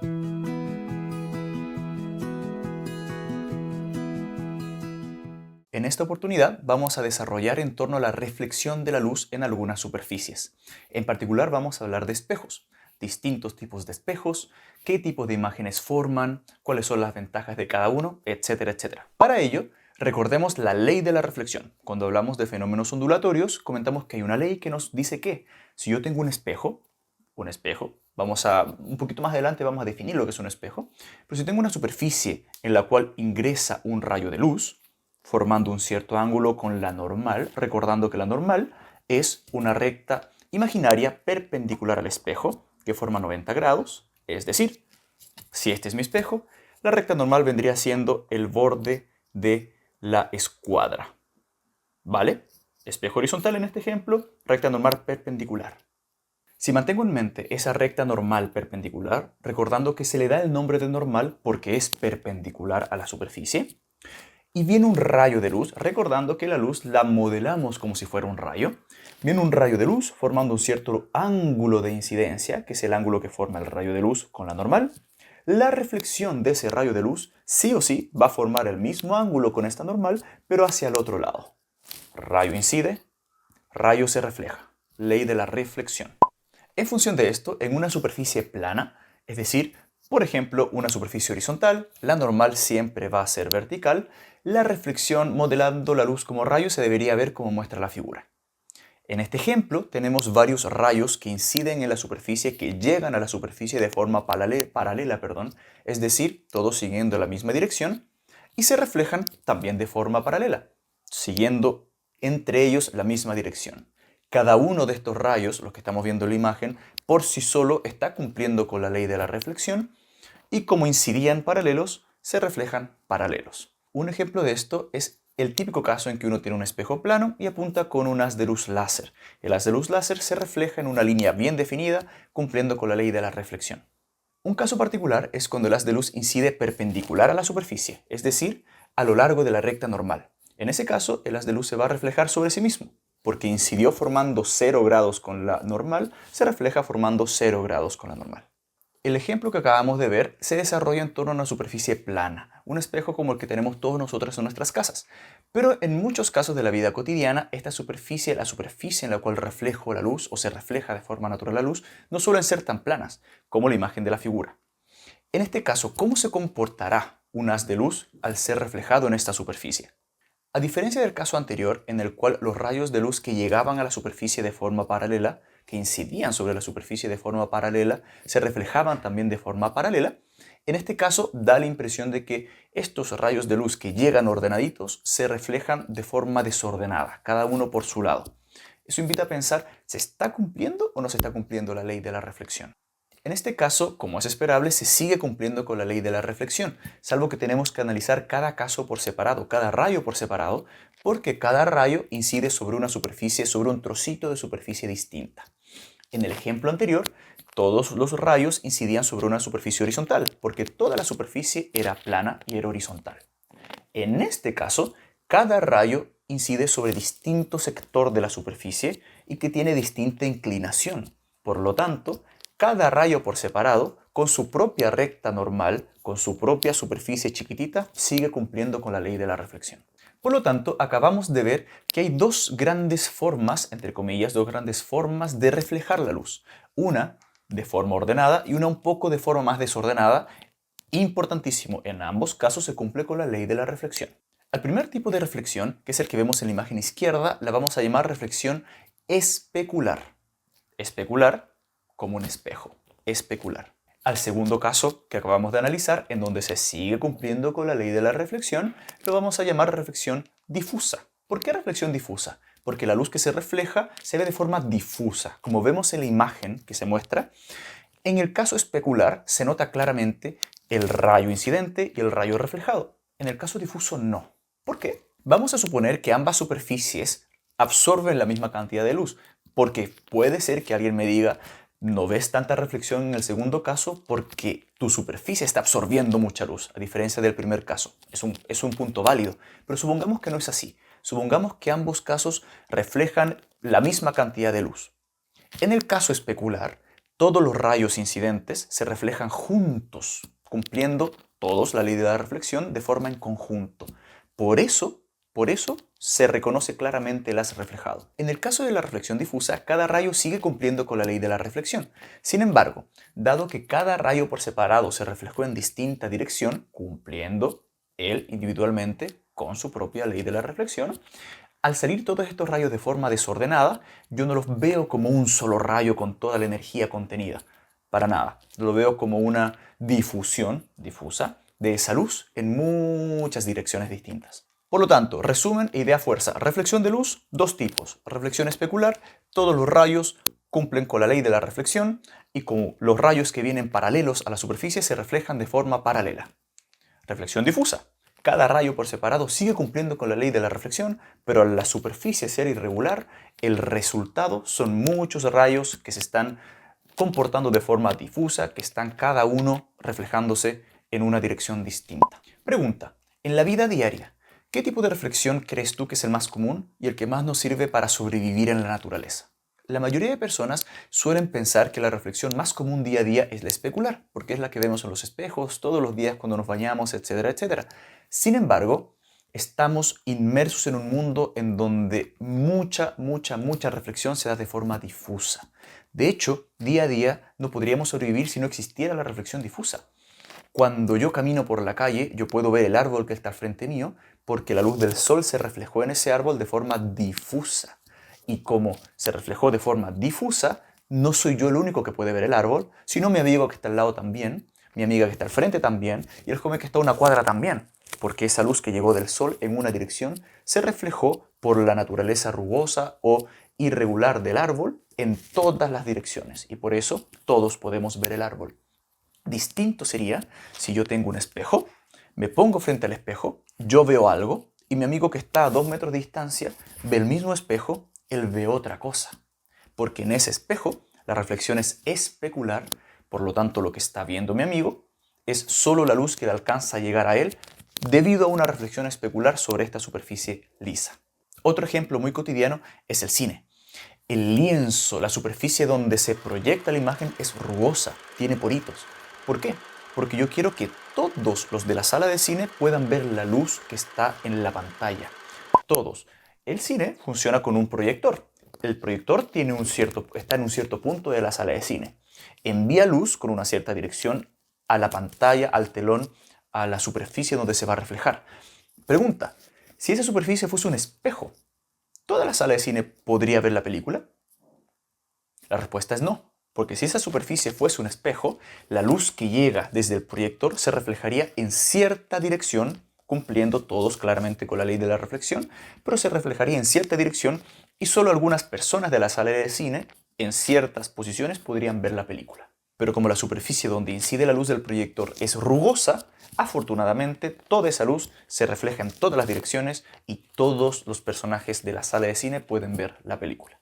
En esta oportunidad vamos a desarrollar en torno a la reflexión de la luz en algunas superficies. En particular vamos a hablar de espejos, distintos tipos de espejos, qué tipo de imágenes forman, cuáles son las ventajas de cada uno, etcétera, etcétera. Para ello, recordemos la ley de la reflexión. Cuando hablamos de fenómenos ondulatorios, comentamos que hay una ley que nos dice que si yo tengo un espejo, un poquito más adelante vamos a definir lo que es un espejo, pero si tengo una superficie en la cual ingresa un rayo de luz, formando un cierto ángulo con la normal, recordando que la normal es una recta imaginaria perpendicular al espejo que forma 90 grados, es decir, si este es mi espejo, la recta normal vendría siendo el borde de la escuadra. ¿Vale? Espejo horizontal en este ejemplo, recta normal perpendicular. Si mantengo en mente esa recta normal perpendicular, recordando que se le da el nombre de normal porque es perpendicular a la superficie, y viene un rayo de luz, recordando que la luz la modelamos como si fuera un rayo. Viene un rayo de luz formando un cierto ángulo de incidencia, que es el ángulo que forma el rayo de luz con la normal. La reflexión de ese rayo de luz sí o sí va a formar el mismo ángulo con esta normal, pero hacia el otro lado. Rayo incide, rayo se refleja. Ley de la reflexión. En función de esto, en una superficie plana, es decir, por ejemplo, una superficie horizontal, la normal siempre va a ser vertical, la reflexión modelando la luz como rayo se debería ver como muestra la figura. En este ejemplo tenemos varios rayos que inciden en la superficie, que llegan a la superficie de forma paralela, es decir, todos siguiendo la misma dirección, y se reflejan también de forma paralela, siguiendo entre ellos la misma dirección. Cada uno de estos rayos, los que estamos viendo en la imagen, por sí solo está cumpliendo con la ley de la reflexión y como incidían paralelos, se reflejan paralelos. Un ejemplo de esto es el típico caso en que uno tiene un espejo plano y apunta con un haz de luz láser. El haz de luz láser se refleja en una línea bien definida, cumpliendo con la ley de la reflexión. Un caso particular es cuando el haz de luz incide perpendicular a la superficie, es decir, a lo largo de la recta normal. En ese caso, el haz de luz se va a reflejar sobre sí mismo, porque incidió formando 0 grados con la normal, se refleja formando 0 grados con la normal. El ejemplo que acabamos de ver se desarrolla en torno a una superficie plana, un espejo como el que tenemos todos nosotros en nuestras casas. Pero en muchos casos de la vida cotidiana, esta superficie, la superficie en la cual reflejo la luz o se refleja de forma natural la luz, no suelen ser tan planas como la imagen de la figura. En este caso, ¿cómo se comportará un haz de luz al ser reflejado en esta superficie? A diferencia del caso anterior, en el cual los rayos de luz que llegaban a la superficie de forma paralela, que incidían sobre la superficie de forma paralela, se reflejaban también de forma paralela, en este caso da la impresión de que estos rayos de luz que llegan ordenaditos se reflejan de forma desordenada, cada uno por su lado. Eso invita a pensar, ¿se está cumpliendo o no se está cumpliendo la ley de la reflexión? En este caso, como es esperable, se sigue cumpliendo con la ley de la reflexión, salvo que tenemos que analizar cada caso por separado, cada rayo por separado, porque cada rayo incide sobre una superficie, sobre un trocito de superficie distinta. En el ejemplo anterior, todos los rayos incidían sobre una superficie horizontal, porque toda la superficie era plana y era horizontal. En este caso, cada rayo incide sobre distinto sector de la superficie y que tiene distinta inclinación. Por lo tanto, cada rayo por separado, con su propia recta normal, con su propia superficie chiquitita, sigue cumpliendo con la ley de la reflexión. Por lo tanto, acabamos de ver que hay dos grandes formas, entre comillas, dos grandes formas de reflejar la luz. Una de forma ordenada y una un poco de forma más desordenada. Importantísimo, en ambos casos se cumple con la ley de la reflexión. Al primer tipo de reflexión, que es el que vemos en la imagen izquierda, la vamos a llamar reflexión especular. Especular como un espejo, especular. Al segundo caso que acabamos de analizar, en donde se sigue cumpliendo con la ley de la reflexión, lo vamos a llamar reflexión difusa. ¿Por qué reflexión difusa? Porque la luz que se refleja se ve de forma difusa, como vemos en la imagen que se muestra. En el caso especular se nota claramente el rayo incidente y el rayo reflejado. En el caso difuso no. ¿Por qué? Vamos a suponer que ambas superficies absorben la misma cantidad de luz, porque puede ser que alguien me diga, no ves tanta reflexión en el segundo caso porque tu superficie está absorbiendo mucha luz, a diferencia del primer caso. Es un punto válido, pero supongamos que no es así. Supongamos que ambos casos reflejan la misma cantidad de luz. En el caso especular, todos los rayos incidentes se reflejan juntos, cumpliendo todos la ley de la reflexión de forma en conjunto. Por eso se reconoce claramente el haz reflejado. En el caso de la reflexión difusa, cada rayo sigue cumpliendo con la ley de la reflexión. Sin embargo, dado que cada rayo por separado se reflejó en distinta dirección, cumpliendo él individualmente con su propia ley de la reflexión, al salir todos estos rayos de forma desordenada, yo no los veo como un solo rayo con toda la energía contenida. Para nada. Lo veo como una difusión difusa de esa luz en muchas direcciones distintas. Por lo tanto, resumen e idea fuerza. Reflexión de luz, dos tipos. Reflexión especular, todos los rayos cumplen con la ley de la reflexión y como los rayos que vienen paralelos a la superficie se reflejan de forma paralela. Reflexión difusa. Cada rayo por separado sigue cumpliendo con la ley de la reflexión, pero al la superficie ser irregular, el resultado son muchos rayos que se están comportando de forma difusa, que están cada uno reflejándose en una dirección distinta. Pregunta, en la vida diaria, ¿qué tipo de reflexión crees tú que es el más común y el que más nos sirve para sobrevivir en la naturaleza? La mayoría de personas suelen pensar que la reflexión más común día a día es la especular, porque es la que vemos en los espejos todos los días cuando nos bañamos, etcétera, etcétera. Sin embargo, estamos inmersos en un mundo en donde mucha reflexión se da de forma difusa. De hecho, día a día no podríamos sobrevivir si no existiera la reflexión difusa. Cuando yo camino por la calle, yo puedo ver el árbol que está al frente mío porque la luz del sol se reflejó en ese árbol de forma difusa. Y como se reflejó de forma difusa, no soy yo el único que puede ver el árbol, sino mi amigo que está al lado también, mi amiga que está al frente también, y el joven que está a una cuadra también, porque esa luz que llegó del sol en una dirección se reflejó por la naturaleza rugosa o irregular del árbol en todas las direcciones, y por eso todos podemos ver el árbol. Distinto sería si yo tengo un espejo, me pongo frente al espejo, yo veo algo, y mi amigo que está a 2 metros de distancia ve el mismo espejo, él ve otra cosa. Porque en ese espejo la reflexión es especular, por lo tanto lo que está viendo mi amigo es solo la luz que le alcanza a llegar a él debido a una reflexión especular sobre esta superficie lisa. Otro ejemplo muy cotidiano es el cine. El lienzo, la superficie donde se proyecta la imagen es rugosa, tiene poritos. ¿Por qué? Porque yo quiero que todos los de la sala de cine puedan ver la luz que está en la pantalla. Todos. El cine funciona con un proyector. El proyector está en un cierto punto de la sala de cine. Envía luz con una cierta dirección a la pantalla, al telón, a la superficie donde se va a reflejar. Pregunta, si esa superficie fuese un espejo, ¿toda la sala de cine podría ver la película? La respuesta es no, porque si esa superficie fuese un espejo, la luz que llega desde el proyector se reflejaría en cierta dirección, cumpliendo todos claramente con la ley de la reflexión, pero se reflejaría en cierta dirección y solo algunas personas de la sala de cine, en ciertas posiciones, podrían ver la película. Pero como la superficie donde incide la luz del proyector es rugosa, afortunadamente toda esa luz se refleja en todas las direcciones y todos los personajes de la sala de cine pueden ver la película.